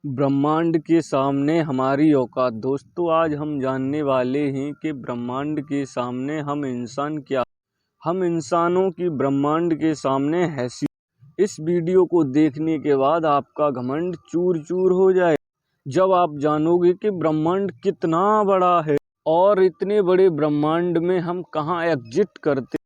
ब्रह्मांड के सामने हमारी औकात। दोस्तों, आज हम जानने वाले हैं कि ब्रह्मांड के सामने हम इंसान क्या, हम इंसानों की ब्रह्मांड के सामने हैसियत। इस वीडियो को देखने के बाद आपका घमंड चूर चूर हो जाए जब आप जानोगे कि ब्रह्मांड कितना बड़ा है और इतने बड़े ब्रह्मांड में हम कहाँ एग्जिस्ट करते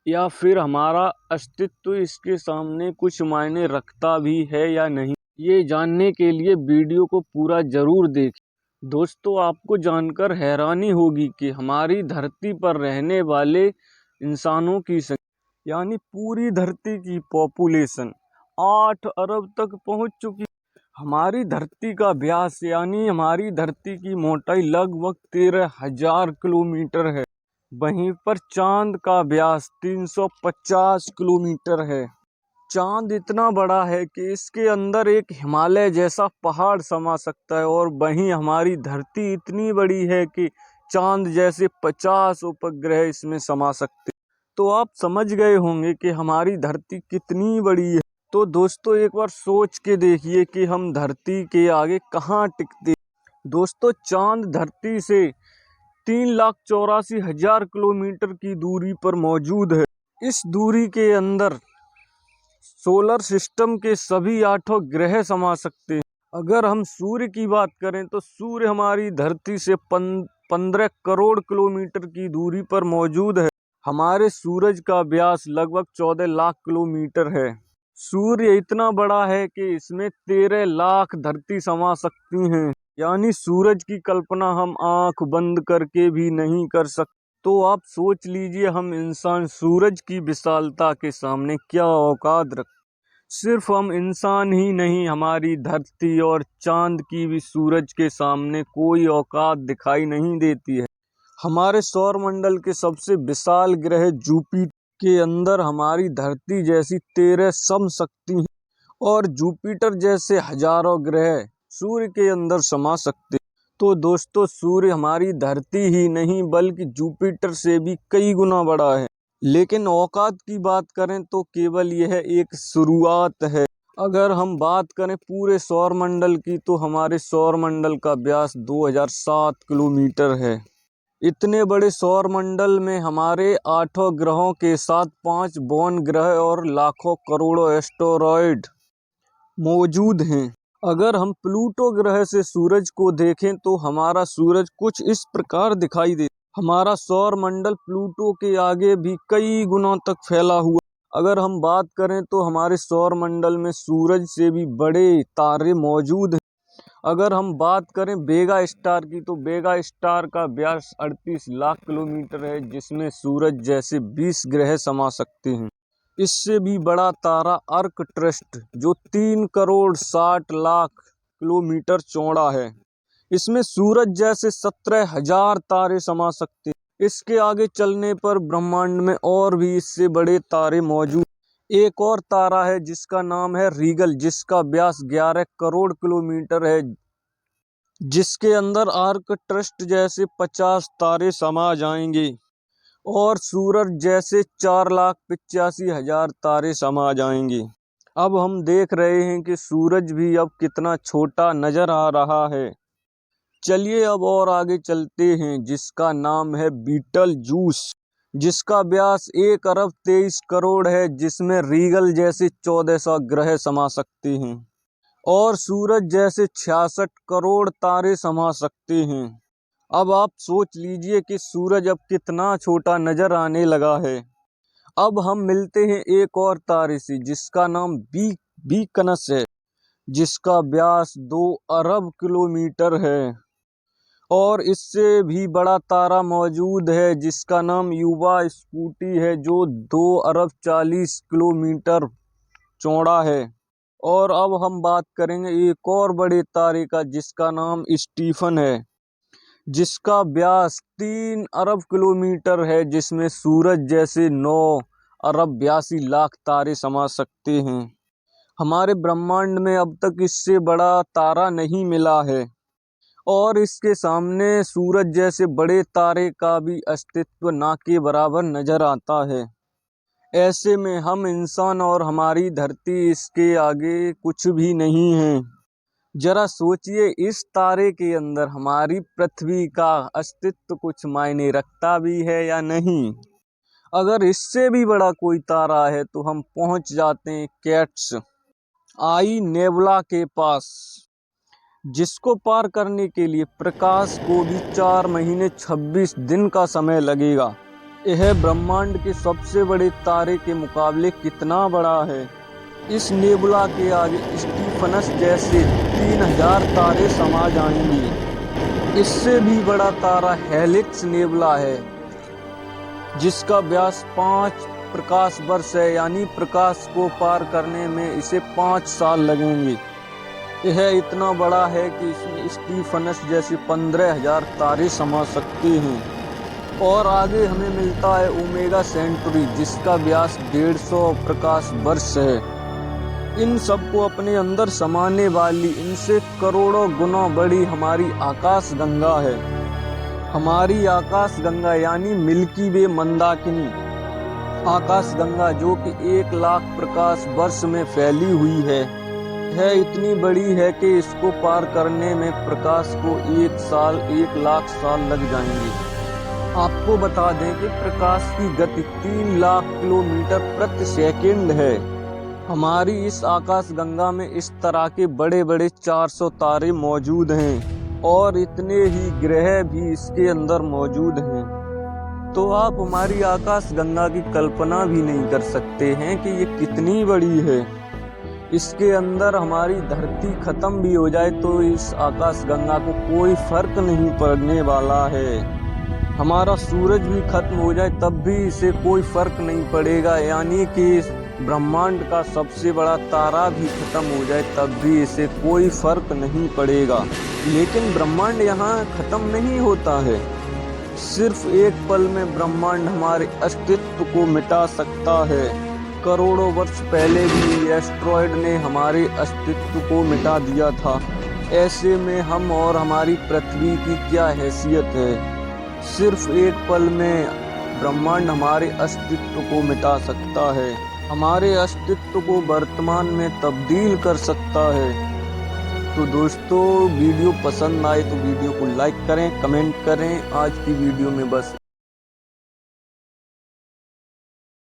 या फिर हमारा अस्तित्व इसके सामने कुछ मायने रखता भी है या नहीं। ये जानने के लिए वीडियो को पूरा जरूर देखें। दोस्तों, आपको जानकर हैरानी होगी कि हमारी धरती पर रहने वाले इंसानों की संख्या यानी पूरी धरती की पॉपुलेशन 8 अरब तक पहुंच चुकी। हमारी धरती का व्यास यानी हमारी धरती की मोटाई लगभग 13,000 किलोमीटर है। वहीं पर चांद का व्यास 350 किलोमीटर है। चांद इतना बड़ा है कि इसके अंदर एक हिमालय जैसा पहाड़ समा सकता है, और वहीं हमारी धरती इतनी बड़ी है कि चांद जैसे 50 उपग्रह इसमें समा सकते। तो आप समझ गए होंगे कि हमारी धरती कितनी बड़ी है। तो दोस्तों, एक बार सोच के देखिए कि हम धरती के आगे कहाँ टिकते। दोस्तों, चांद धरती से 3,84,000 किलोमीटर की दूरी पर मौजूद है। इस दूरी के अंदर सोलर सिस्टम के सभी 8 ग्रह समा सकते हैं। अगर हम सूर्य की बात करें तो सूर्य हमारी धरती से 15 करोड़ किलोमीटर की दूरी पर मौजूद है। हमारे सूरज का व्यास लगभग 14 लाख किलोमीटर है। सूर्य इतना बड़ा है कि इसमें 13 लाख धरती समा सकती हैं। यानी सूरज की कल्पना हम आंख बंद करके भी नहीं कर सकते। तो आप सोच लीजिए, हम इंसान सूरज की विशालता के सामने क्या औकात रखते। सिर्फ हम इंसान ही नहीं, हमारी धरती और चांद की भी सूरज के सामने कोई औकात दिखाई नहीं देती है। हमारे सौर मंडल के सबसे विशाल ग्रह जुपिटर के अंदर हमारी धरती जैसी 13 समशक्ति हैं, और जुपिटर जैसे हजारों ग्रह सूर्य के अंदर समा सकते। तो दोस्तों, सूर्य हमारी धरती ही नहीं बल्कि जुपिटर से भी कई गुना बड़ा है। लेकिन औकात की बात करें तो केवल यह एक शुरुआत है। अगर हम बात करें पूरे सौर मंडल की तो हमारे सौर मंडल का व्यास 2007 किलोमीटर है। इतने बड़े सौर मंडल में हमारे 8 ग्रहों के साथ 5 बौन ग्रह और लाखों करोड़ों एस्टेरॉयड मौजूद हैं। अगर हम प्लूटो ग्रह से सूरज को देखें तो हमारा सूरज कुछ इस प्रकार दिखाई दे। हमारा सौर मंडल प्लूटो के आगे भी कई गुना तक फैला हुआ। अगर हम बात करें तो हमारे सौर मंडल में सूरज से भी बड़े तारे मौजूद हैं। अगर हम बात करें वेगा स्टार की तो वेगा स्टार का व्यास 38 लाख किलोमीटर है, जिसमें सूरज जैसे 20 ग्रह समा सकते हैं। इससे भी बड़ा तारा आर्कट्रस्ट जो 3 करोड़ 60 लाख किलोमीटर चौड़ा है। इसमें सूरज जैसे 17,000 तारे समा सकते हैं। इसके आगे चलने पर ब्रह्मांड में और भी इससे बड़े तारे मौजूद। एक और तारा है जिसका नाम है रीगल, जिसका व्यास 11 करोड़ किलोमीटर है, जिसके अंदर आर्कट्रस्ट जैसे 50 तारे समा जाएंगे, और सूरज जैसे 4,85,000 तारे समा जाएंगे। अब हम देख रहे हैं कि सूरज भी अब कितना छोटा नजर आ रहा है। चलिए अब और आगे चलते हैं, जिसका नाम है बीटल जूस, जिसका व्यास 1 अरब 23 करोड़ है, जिसमें रीगल जैसे 1400 ग्रह समा सकते हैं, और सूरज जैसे 66 करोड़ तारे समा सकते हैं। अब आप सोच लीजिए कि सूरज अब कितना छोटा नजर आने लगा है। अब हम मिलते हैं एक और तारे से जिसका नाम वीनस है, जिसका व्यास 2 अरब किलोमीटर है, और इससे भी बड़ा तारा मौजूद है जिसका नाम युवा स्कूटी है, जो 2 अरब 40 किलोमीटर चौड़ा है। और अब हम बात करेंगे एक और बड़े तारे का जिसका नाम स्टीफन है, जिसका व्यास 3 अरब किलोमीटर है, जिसमें सूरज जैसे 9 अरब 82 लाख तारे समा सकते हैं। हमारे ब्रह्मांड में अब तक इससे बड़ा तारा नहीं मिला है, और इसके सामने सूरज जैसे बड़े तारे का भी अस्तित्व ना के बराबर नजर आता है। ऐसे में हम इंसान और हमारी धरती इसके आगे कुछ भी नहीं है। जरा सोचिए, इस तारे के अंदर हमारी पृथ्वी का अस्तित्व कुछ मायने रखता भी है या नहीं। अगर इससे भी बड़ा कोई तारा है तो हम पहुंच जाते हैं कैट्स आई नेबुला के पास, जिसको पार करने के लिए प्रकाश को भी 4 महीने 26 दिन का समय लगेगा। यह ब्रह्मांड के सबसे बड़े तारे के मुकाबले कितना बड़ा है। इस नेबुला के आगे स्टीफनस जैसे 3000 तारे समा जाएंगे। इससे भी बड़ा तारा हेलिक्स नेबुला है, जिसका व्यास 5 प्रकाश वर्ष है, यानी प्रकाश को पार करने में इसे 5 साल लगेंगे। यह इतना बड़ा है कि इसमें स्टीफनस जैसे 15000 तारे समा सकते हैं। और आगे हमें मिलता है ओमेगा सेंटुरी, जिसका व्यास 150 प्रकाश वर्ष है। इन सबको अपने अंदर समाने वाली इनसे करोड़ों गुना बड़ी हमारी आकाश गंगा है। हमारी आकाश गंगा यानी मिल्की वे मंदाकिनी आकाश गंगा, जो कि 1 लाख प्रकाश वर्ष में फैली हुई है। यह इतनी बड़ी है कि इसको पार करने में प्रकाश को 1 साल 1 लाख साल लग जाएंगे। आपको बता दें कि प्रकाश की गति 3 लाख किलोमीटर प्रति सेकंड है। हमारी इस आकाश गंगा में इस तरह के बड़े बड़े 400 तारे मौजूद हैं और इतने ही ग्रह भी इसके अंदर मौजूद हैं। तो आप हमारी आकाश गंगा की कल्पना भी नहीं कर सकते हैं कि ये कितनी बड़ी है। इसके अंदर हमारी धरती खत्म भी हो जाए तो इस आकाश गंगा को कोई फर्क नहीं पड़ने वाला है। हमारा सूरज भी खत्म हो जाए तब भी इसे कोई फर्क नहीं पड़ेगा, यानी कि ब्रह्मांड का सबसे बड़ा तारा भी खत्म हो जाए तब भी इसे कोई फर्क नहीं पड़ेगा। लेकिन ब्रह्मांड यहाँ खत्म नहीं होता है। सिर्फ एक पल में ब्रह्मांड हमारे अस्तित्व को मिटा सकता है। करोड़ों वर्ष पहले भी एस्ट्रॉयड ने हमारे अस्तित्व को मिटा दिया था। ऐसे में हम और हमारी पृथ्वी की क्या हैसियत है। सिर्फ एक पल में ब्रह्मांड हमारे अस्तित्व को मिटा सकता है, हमारे अस्तित्व को वर्तमान में तब्दील कर सकता है। तो दोस्तों, वीडियो पसंद आए तो वीडियो को लाइक करें, कमेंट करें। आज की वीडियो में बस